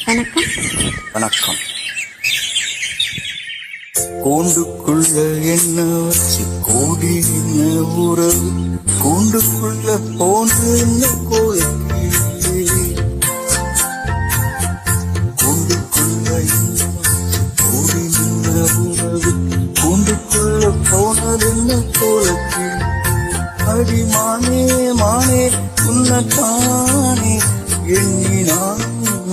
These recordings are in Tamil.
வணக்கம். வணக்கம். கூண்டுக்குள்ள என்ன வச்சு கூடி என்ன உறவு, கூண்டுக்குள்ள போன என்ன கோயிலே, கூண்டுக்குள்ள என்ன கூடி நின்ன உறவு, கூண்டுக்குள்ள போனது என்ன கோலத்தில். அடி மானே மானே உன்னத்தானே எண்ணி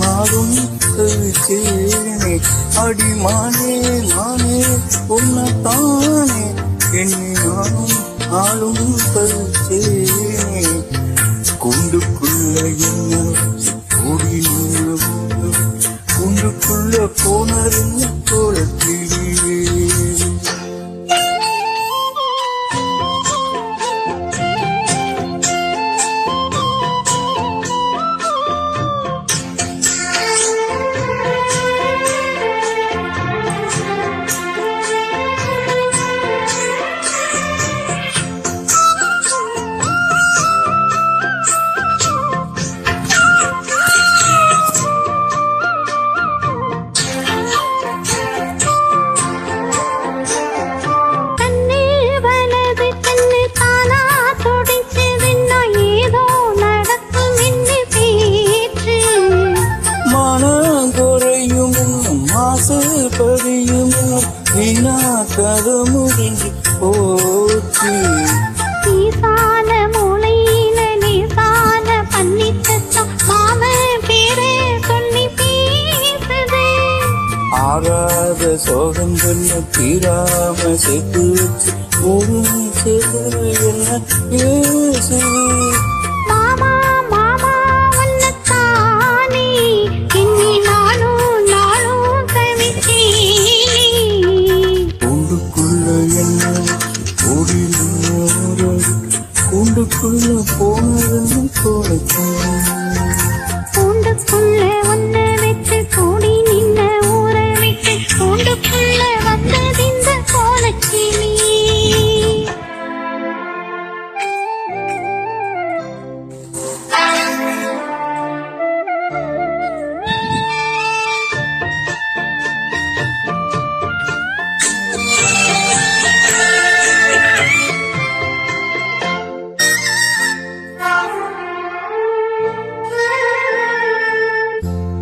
நானும் கழிச்சேனே. அடி மானே மானே உன்னத்தானே எண்ணி நானும் கழிச்சேனே. கூண்டுக்குள்ள என்ன கூடி கூண்டுக்குள்ள போனது கோலத்திலே. படியும் வீணா கதை முடிஞ்சு போச்சு. நீசான மூளையில நீசான பண்ணிச்சம் மாம பேரே சொல்லி பேசுது. ஆறாத சோகம் சொன்ன தீராம சேர்த்து வச்சு ஒரு சேர்த்து என்ன பேசுது. கூண்டுக்குள்ள போனது கோலத்தில். கூண்டுக்குள்ள ஒன்ன வச்சு கூடி நின்ன ஊற விட்டு கூண்டுக்குள்ள வந்தது இந்த கோலக்கிளி.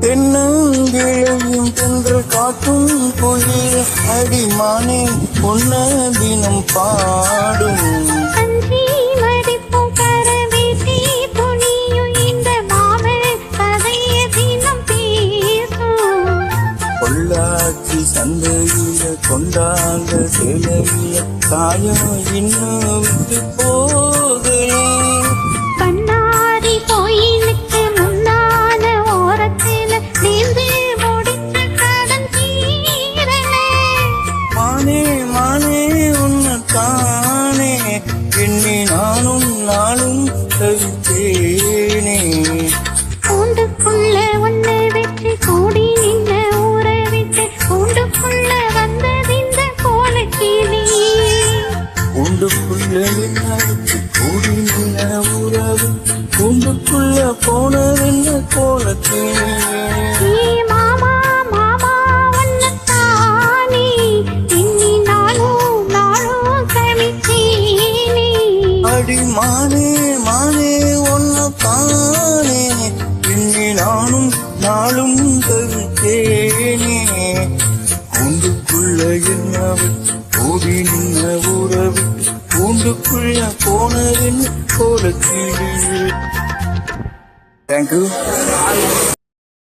தென்னங்கிழையும் தென்று காட்டும் குயில் அடிமானே பொன்ன தினம் பாடும். அஞ்சி மடிப்பும் கரவேட்டி துணியும் இந்த மாம கதைய தினம் பேசும். பொள்ளாச்சி சந்தையில கொண்டாங்க சேலையில காயம் இன்னும் விட்டு போகலே. எண்ணி நானும் கழித்தேனே. கூண்டுக்குள்ள ஒன்ன வெற்றி கூடி நின்ன ஊற விட்டு கூண்டுக்குள்ள வந்தது இந்த கோலக்கிளி. கூண்டுக்குள்ள என்ன கூடி நின்ன உறவு, கூண்டுக்குள்ள போனது என்ன கோலத்திலே. அடி மானே மானே ஒன்னத்தானே எண்ணி நானும் கழித்தேனே. கூண்டுக்குள்ள என்ன ஓடி நின்ன உறவு, கூண்டுக்குள்ள போனது கோலத்திலே. தேங்க்யூ.